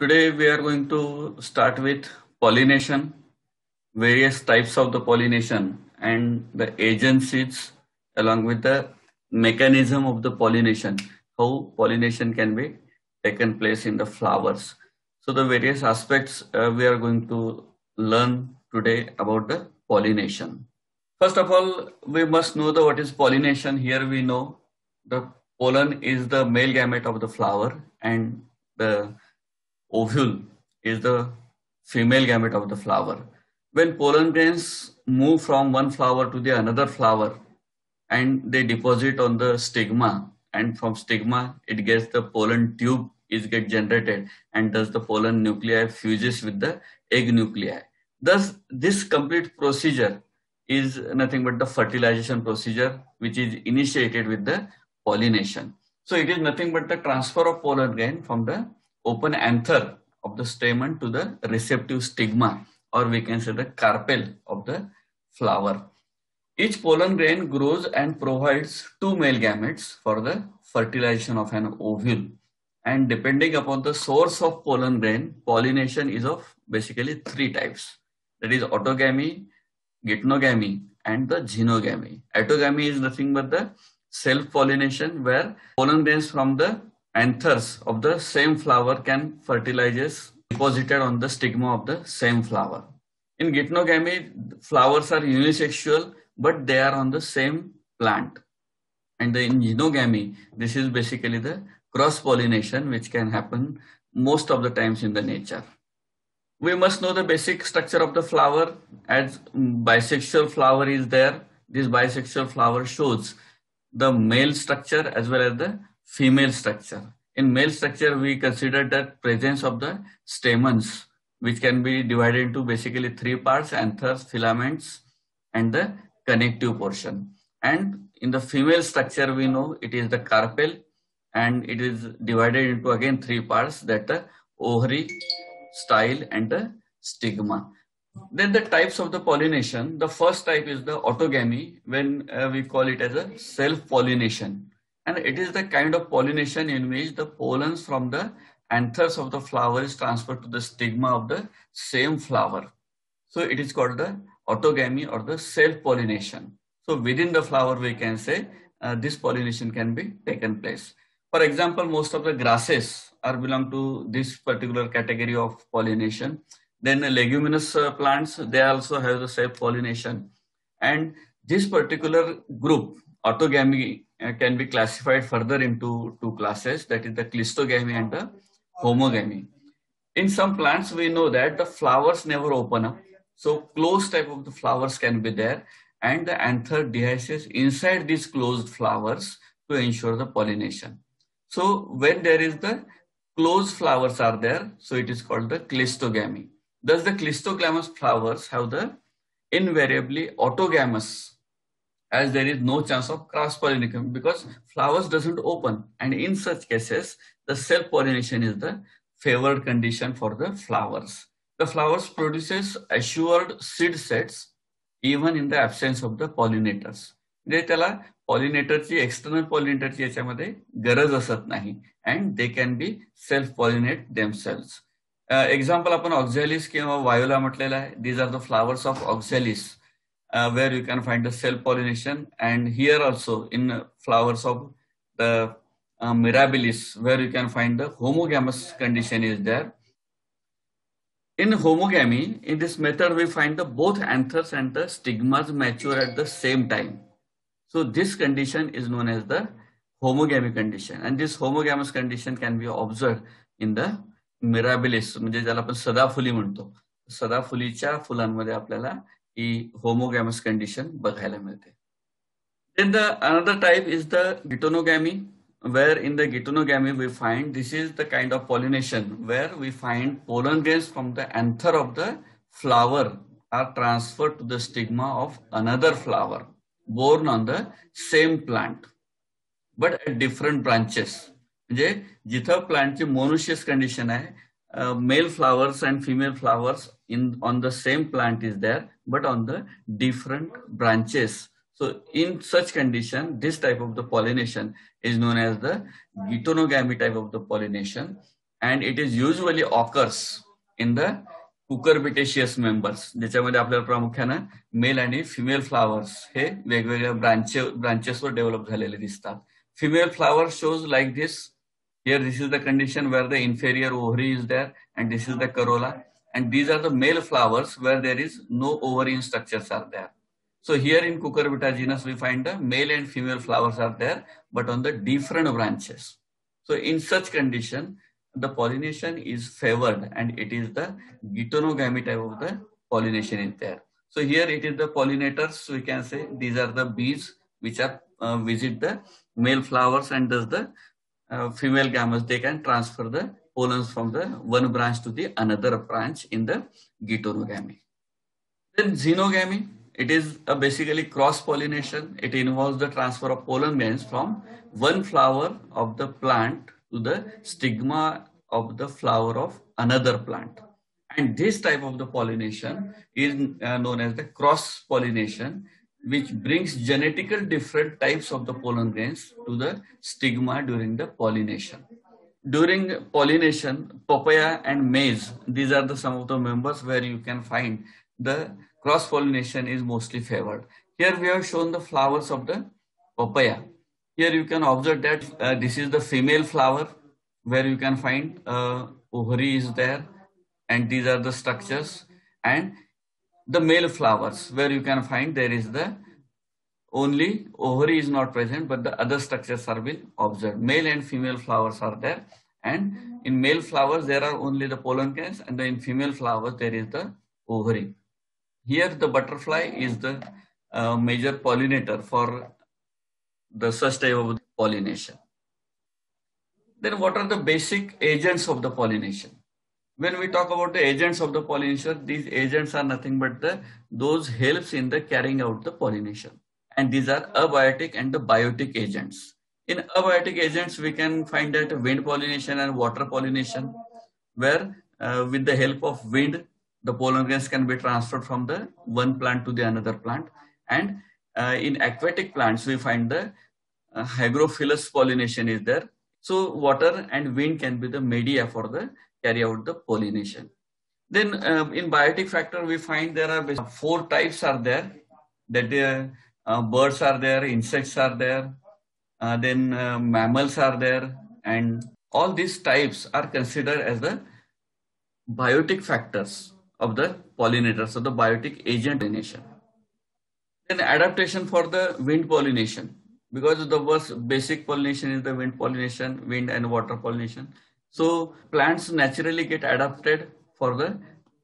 Today we are going to start with pollination, various types of the pollination and the agencies along with the mechanism of the pollination, how pollination can be taken place in the flowers. So the various aspects we are going to learn today about the pollination. First of all, we must know what is pollination. Here we know the pollen is the male gamete of the flower and the ovule is the female gamete of the flower. When pollen grains move from one flower to the another flower and they deposit on the stigma, and from stigma it gets the pollen tube is get generated, and thus the pollen nuclei fuses with the egg nuclei. Thus this complete procedure is nothing but the fertilization procedure which is initiated with the pollination. So it is nothing but the transfer of pollen grain from the open anther of the stamen to the receptive stigma, or we can say the carpel of the flower. Each pollen grain grows and provides two male gametes for the fertilization of an ovule. And depending upon the source of pollen grain, pollination is of basically three types. That is autogamy, geitonogamy, and the xenogamy. Autogamy is nothing but the self-pollination, where pollen grains from the anthers of the same flower can fertilizes deposited on the stigma of the same flower. In geitonogamy, flowers are unisexual, but they are on the same plant. And in xenogamy, this is basically the cross-pollination which can happen most of the times in the nature. We must know the basic structure of the flower. As bisexual flower is there, this bisexual flower shows the male structure as well as the female structure. In male structure, we consider that presence of the stamens, which can be divided into basically three parts: anthers, filaments, and the connective portion. And in the female structure, we know it is the carpel, and it is divided into again three parts, that the ovary, style, and the stigma. Then the types of the pollination. The first type is the autogamy, when we call it as a self-pollination. And it is the kind of pollination in which the pollens from the anthers of the flower is transferred to the stigma of the same flower. So it is called the autogamy or the self-pollination. So within the flower, we can say this pollination can be taken place. For example, most of the grasses are belong to this particular category of pollination. Then leguminous plants, they also have the self-pollination. And this particular group, autogamy, can be classified further into two classes, that is the cleistogamy and the homogamy. In some plants, we know that the flowers never open up. So closed type of the flowers can be there, and the anther dehisces inside these closed flowers to ensure the pollination. So when there is the closed flowers are there, so it is called the cleistogamy. Thus the cleistogamous flowers have the invariably autogamous, as there is no chance of cross-pollination because flowers doesn't open. And in such cases, the self-pollination is the favored condition for the flowers. The flowers produces assured seed sets even in the absence of the pollinators. म्हणजे त्याला पॉलिनेटरची external पॉलिनेटरची याच्यामध्ये गरज असत नाही, and they can be self pollinate themselves. Example आपण oxalis किंवा viola म्हटलेला आहे. These are the flowers of oxalis, where you can find the self-pollination, and here also in flowers of the mirabilis, where you can find the homogamous condition is there. In homogamy, in this method, we find the both anthers and the stigmas mature at the same time. So this condition is known as the homogamy condition, and this homogamous condition can be observed in the mirabilis, म्हणजे ज्याला आपण सदाफुली म्हणतो. सदाफुलीच्या फुलांमध्ये आपल्याला ही homogamous condition बघायला मिळते. Then the another type is the geitonogamy, where in the geitonogamy we find this is the kind of pollination where we find pollen grains from the anther of the flower are transferred to the stigma of another flower born on the same plant but at different branches. म्हणजे जिथं प्लांटची monoecious condition आहे, male flowers and female flowers on the same plant is there, but on the different branches. So in such condition, this type of the pollination is known as the geitonogamy type of the pollination. and it is usually occurs in the cucurbitaceous members, ज्याच्यामध्ये आपल्याला प्रामुख्यानं mail आणि female flowers हे वेगवेगळ्या ब्रांचेसवर develop झालेले दिसतात. Female flower shows like this. Here this is the condition where the inferior ovary is there and this is the corolla, and these are the male flowers where there is no ovarian structures are there. So here in Cucurbita genus we find the male and female flowers are there but on the different branches. So in such condition the pollination is favored and it is the geitonogamy type of the pollination is there. So here it is the pollinators, we can say these are the bees which are visit the male flowers, and thus the female gametes, they can transfer the pollens from the one branch to the another branch in the geitonogamy. Then xenogamy, it is a basically cross pollination. It involves the transfer of pollen grains from one flower of the plant to the stigma of the flower of another plant. And this type of the pollination is known as the cross pollination, which brings genetical different types of the pollen grains to the stigma during the pollination. During pollination, papaya and maize, these are the some of the members where you can find the cross pollination is mostly favored. Here we have shown the flowers of the papaya. Here you can observe that this is the female flower where you can find ovary is there, and these are the structures, and the male flowers where you can find there is the only ovary is not present but the other structures are being observed. Male and female flowers are there, and in male flowers there are only the pollen grains, and in female flowers there is the ovary. Here the butterfly is the major pollinator for the such type of pollination. Then what are the basic agents of the pollination? When we talk about the agents of the pollination, these agents are nothing but those helps in the carrying out the pollination. And these are abiotic and the biotic agents. In abiotic agents, we can find that wind pollination and water pollination, where with the help of wind, the pollen grains can be transferred from the one plant to the another plant. And in aquatic plants, we find the hygrophilous pollination is there. So water and wind can be the media for the carry out the pollination. Then in biotic factor, we find there are 4 types are there, that birds are there, insects are there, then mammals are there, and all these types are considered as the biotic factors of the pollinators, so the biotic agent pollination. Then adaptation for the wind pollination, because the first basic pollination is the wind pollination, wind and water pollination. So plants naturally get adapted for the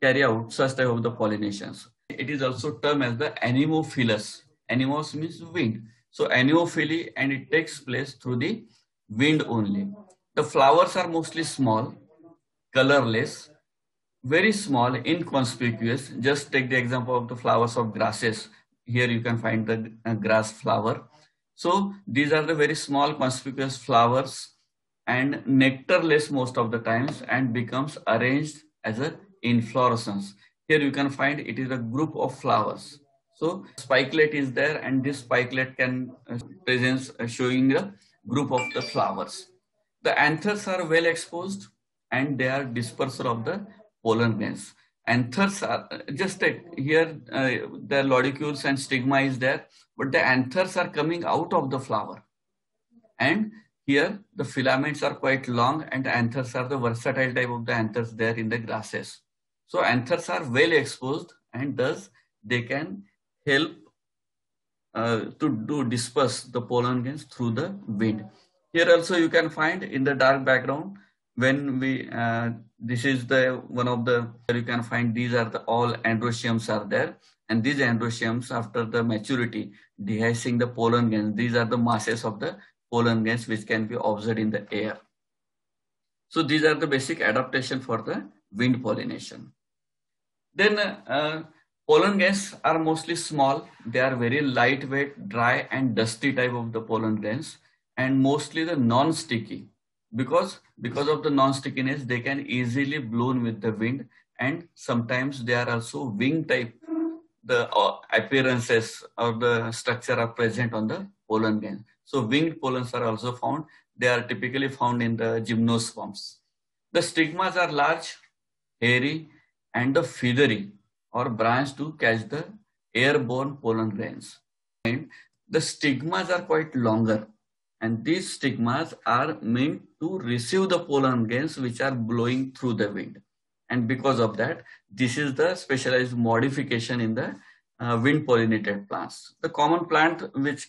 carry out such type of the pollinations. It is also termed as the anemophilous. Anemos means wind. So anemophily, and it takes place through the wind only. The flowers are mostly small, colorless, very small, inconspicuous. Just take the example of the flowers of grasses. Here you can find the grass flower. So these are the very small conspicuous flowers and nectarless most of the times, and becomes arranged as an inflorescence. Here you can find it is a group of flowers. So spikelet is there, and this spikelet can presents showing a group of the flowers. The anthers are well exposed and they are dispersal of the pollen grains. Anthers are just here the lodicules and stigma is there, but the anthers are coming out of the flower. And here the filaments are quite long, and anthers are the versatile type of the anthers there in the grasses. So anthers are well exposed, and thus they can help to disperse the pollen grains through the wind. Here also you can find in the dark background, when we this is the one of the, you can find these are the all androeciums are there, and these androeciums after the maturity dehiscing the pollen grains, these are the masses of the pollen grains which can be observed in the air. So these are the basic adaptation for the wind pollination. Then pollen grains are mostly small. They are very lightweight, dry and dusty type of the pollen grains, and mostly the non-sticky. Because of the non-stickiness, they can easily blown with the wind, and sometimes they are also wing type. The appearances or the structure are present on the pollen grain. So winged pollens are also found. They are typically found in the gymnosperms. The stigmas are large, hairy, and the feathery or branched to catch the airborne pollen grains. And the stigmas are quite longer, and these stigmas are meant to receive the pollen grains which are blowing through the wind. And because of that, this is the specialized modification in the wind pollinated plants. The common plant which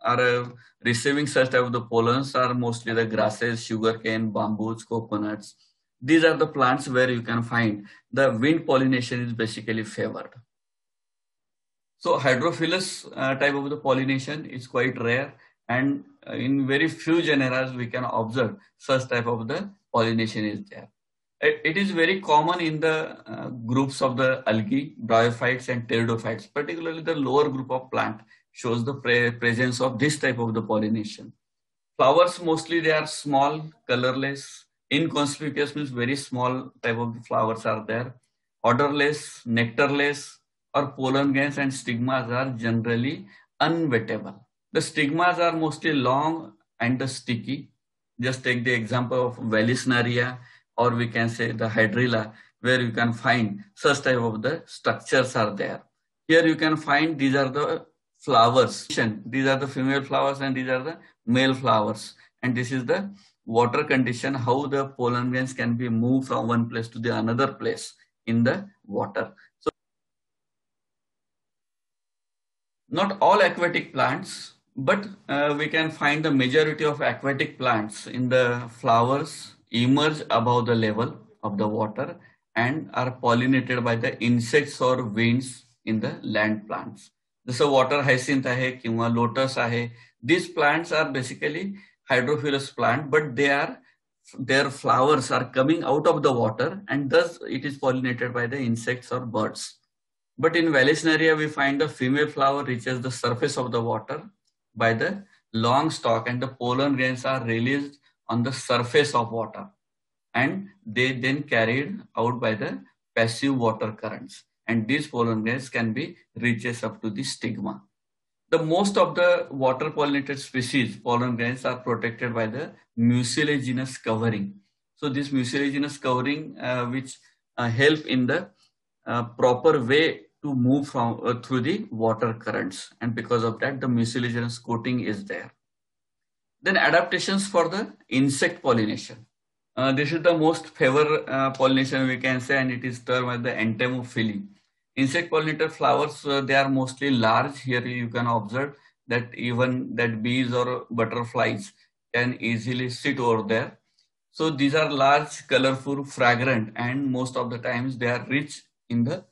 are receiving such type of the pollens are mostly the grasses, sugarcane, bamboos, coconuts. These are the plants where you can find the wind pollination is basically favored. So hydrophilous type of the pollination is quite rare, and in very few genera we can observe such type of the pollination is there. It is very common in the groups of the algae, bryophytes and pteridophytes, particularly the lower group of plant shows the presence of this type of the pollination. Flowers mostly they are small, colorless, inconspicuous means very small type of the flowers are there, odorless, nectarless, or pollen grains and stigmas are generally unwettable. The stigmas are mostly long and sticky. Just take the example of Vallisneria, or we can say the Hydrilla, where you can find such type of the structures are there. Here you can find these are the flowers. These are the female flowers and these are the male flowers. And this is the water condition, how the pollen grains can be moved from one place to the another place in the water. So not all aquatic plants, but we can find the majority of aquatic plants in the flowers emerge above the level of the water and are pollinated by the insects or winds in the land plants. जसं water hyacinth आहे किंवा lotus आहे. These plants are basically hydrophilous plant, but their flowers are coming out of the water and thus it is pollinated by the insects or birds. But in Vallisneria, we find the female flower reaches the surface of the water by the long stalk and the pollen grains are released on the surface of water and they then carried out by the passive water currents, and these pollen grains can be reaches up to the stigma. The most of the water pollinated species pollen grains are protected by the mucilaginous covering. So this mucilaginous covering which help in the proper way to move from through the water currents, and because of that the mucilaginous coating is there. Then adaptations for the insect pollination. This is the most favored pollination we can say, and it is termed as the entomophily. Insect pollinated flowers, they are mostly large. Here you can observe that even that bees or butterflies can easily sit over there. So these are large, colorful, fragrant, and most of the times they are rich in the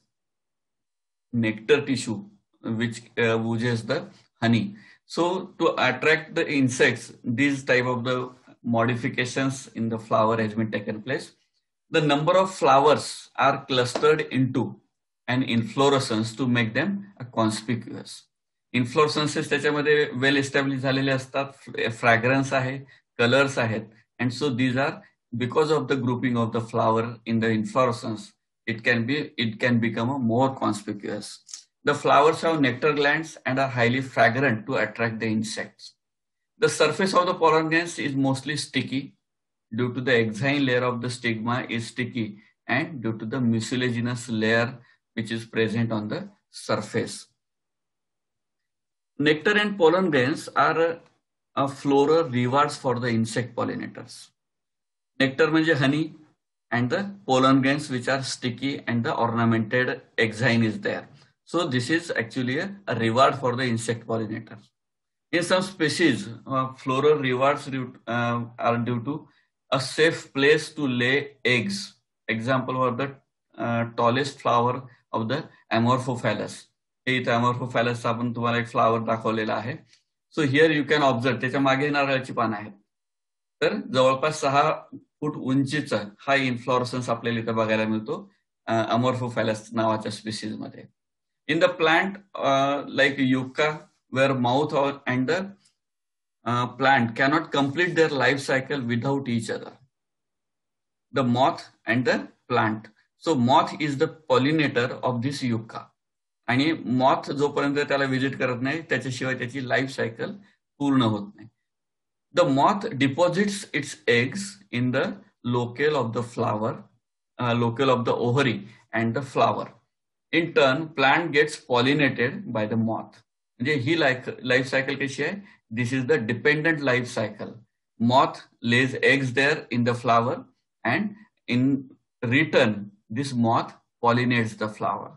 nectar tissue which oozes the honey. So to attract the insects, these type of the modifications in the flower has been taken place. The number of flowers are clustered into an inflorescence to make them conspicuous. Inflorescences त्याच्यामध्ये well establish झालेले असतात, fragrance आहे, colours आहेत, and so these are because of the grouping of the flower in the inflorescence, it can become a more conspicuous. The flowers have nectar glands and are highly fragrant to attract the insects. The surface of the pollen grains is mostly sticky due to the exine layer of the stigma is sticky and due to the mucilaginous layer which is present on the surface. Nectar and pollen grains are a floral rewards for the insect pollinators. Nectar म्हणजे honey and the pollen grains which are sticky and the ornamented exine is there. So this is actually a reward for the insect pollinators. In some species, floral rewards are due to a safe place to lay eggs. Example of the tallest flower of the Amorphophallus. इथे Amorphophallus चा आपण तुम्हाला एक flower दाखवलेला आहे. So here you can observe त्याच्या मागे नारळाची पानं आहेत. तर जवळपास 6 फूट उंचीचा हा इन्फ्लोरेसन्स आपल्याला इथे बघायला मिळतो Amorphophallus नावाच्या स्पीसीज मध्ये. In the plant like yucca, where mouth and the plant cannot complete their life cycle without each other. The moth and the plant. So moth is the pollinator of this yucca. आणि moth जोपर्यंत त्याला visit करत नाही त्याच्याशिवाय त्याची life cycle पूर्ण होत नाही. The moth deposits its eggs in the locale of the flower, locale of the ovary and the flower. In turn, plant gets pollinated by the moth. म्हणजे ही life cycle कशी आहे? This is the dependent life cycle. Moth lays eggs there in the flower, and in return, this moth pollinates the flower.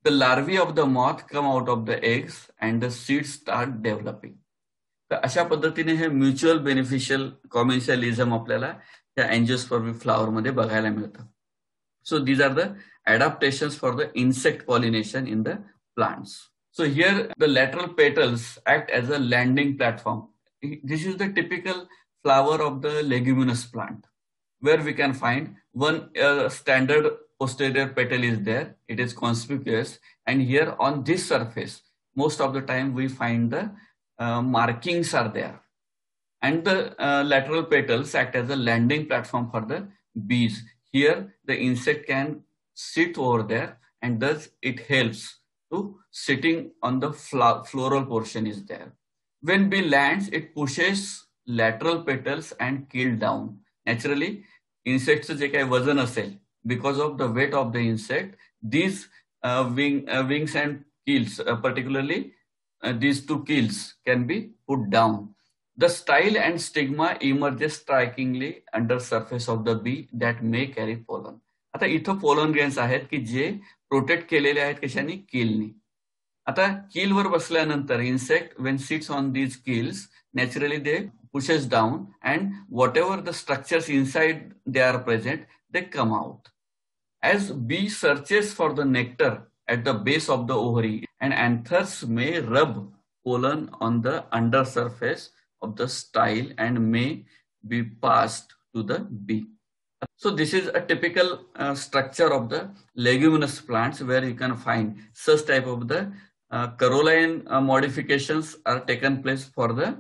The larvae of the moth come out of the eggs and the seeds start developing. तर अशा पद्धतीने हे mutual beneficial कॉमेन्शियलिझम आपल्याला त्या अँजिओस्पर्मी flower मध्ये बघायला मिळतं. So these are the adaptations for the insect pollination in the plants. So here the lateral petals act as a landing platform. This is the typical flower of the leguminous plant, where we can find one standard posterior petal is there. It is conspicuous, and here on this surface, most of the time we find the markings are there. And the lateral petals act as a landing platform for the bees. Here the insect can sit over there, and thus it helps to sitting on the floral portion is there. When bee lands, it pushes lateral petals and keel down. Naturally, insects जे काही वजन असेल, because of the weight of the insect, these wings and keels, particularly these two keels, can be put down. The style and stigma emerges strikingly under surface of the bee that may carry pollen. आता इथं pollen grains आहेत की जे protect केलेले आहेत कशाने? कीलनी. आता कीलवर बसल्यानंतर insect when sits on these keels, naturally they pushes down, and whatever the structures inside they are present, they come out. As bee searches for the nectar at the base of the ovary, and anthers may rub pollen on the undersurface of the style and may be passed to the bee. So this is a typical structure of the leguminous plants, where you can find such type of the corolline modifications are taken place for the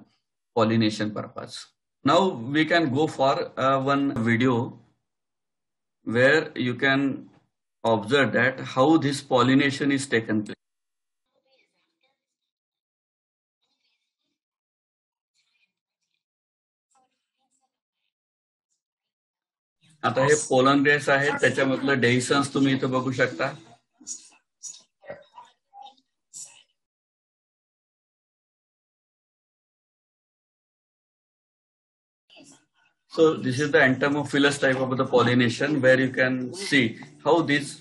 pollination purpose. Now we can go for one video where you can observe that how this pollination is taken place. आता हे pollen grains आहेत, त्याच्यामधलं डेहिसन्स तुम्ही इथं बघू शकता. So this is the entomophilous type of the pollination, where you can see how these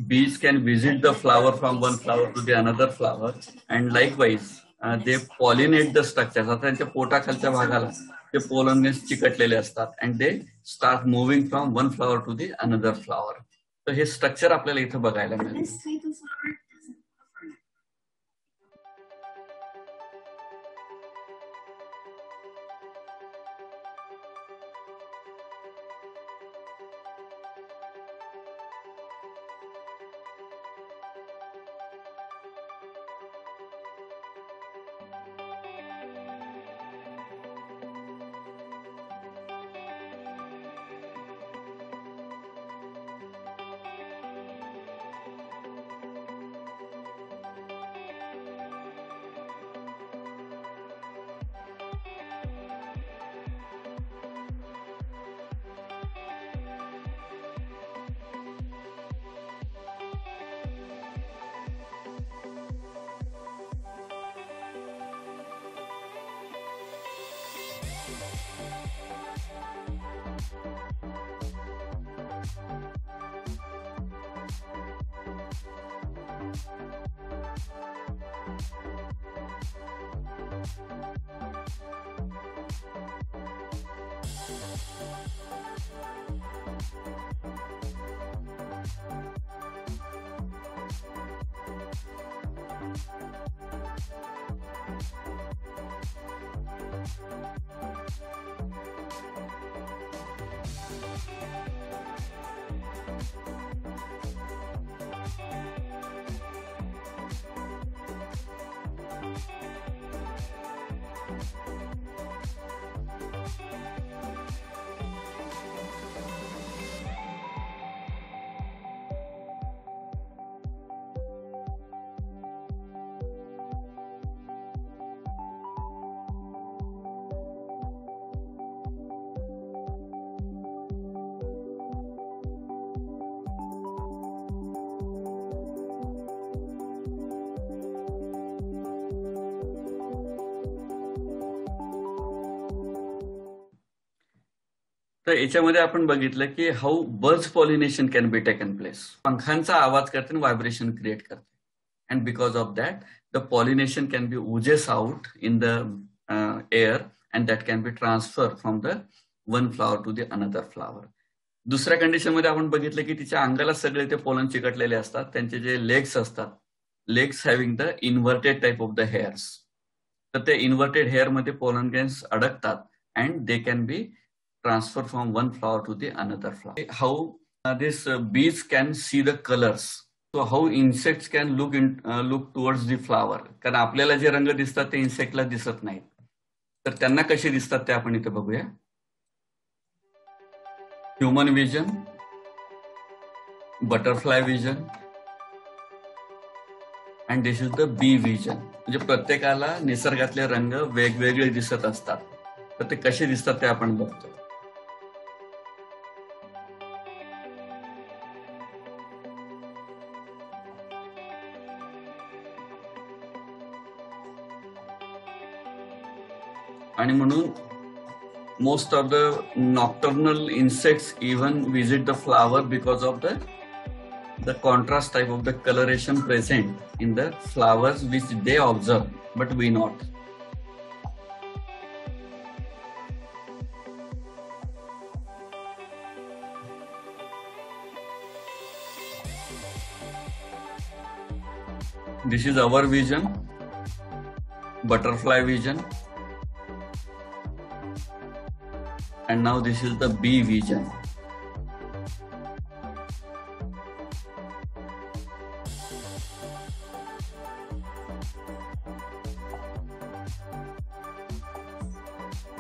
bees can visit the flower from one flower to the another flower, and likewise they pollinate the structures. आता त्यांच्या पोटाखालच्या भागाला ते pollen grains चिकटलेले असतात, and they start moving from one flower to the another flower. तर हे structure आपल्याला इथं बघायला मिळतं. तर याच्यामध्ये आपण बघितलं की how birds pollination can be taken place. पंखांचा आवाज करते आणि व्हायब्रेशन क्रिएट करते. And because of that the pollination can be oozes out in the air and that can be transfer from the one flower to the another flower. दुसऱ्या condition मध्ये आपण बघितलं की तिच्या अंगाला सगळे ते पोलन चिकटलेले असतात. त्यांचे जे लेग्स असतात, legs having the inverted type of the hairs. तर ते इन्व्हर्टेड हेअर मध्ये पोलन ग्रेन्स अडकतात and they can B transfer from one flower to the another flower. How this bees can see the colors. So how insects can look towards the flower. कारण आपल्याला जे रंग दिसतात ते इन्सेक्टला दिसत नाहीत. तर त्यांना कसे दिसतात ते आपण इथे बघूया. Human vision, butterfly vision and this is the bee vision. म्हणजे प्रत्येकाला निसर्गातले रंग वेगवेगळे दिसत असतात. तर ते कसे दिसतात ते आपण बघतो. आणि म्हणून most of the nocturnal insects even visit the flower because of the contrast type of the coloration present in the flowers which they observe but we not. This is our vision, butterfly vision. And now this is the bee vision.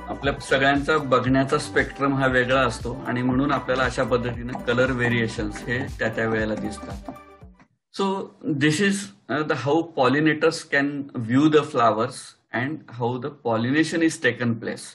आपल्या सगळ्यांचा बघण्याचा spectrum हा वेगळा असतो आणि म्हणून आपल्याला अशा पद्धतीने कलर व्हेरिएशन्स हे त्या वेळेला दिसतात. So this is the how pollinators can view the flowers and how the pollination is taken place.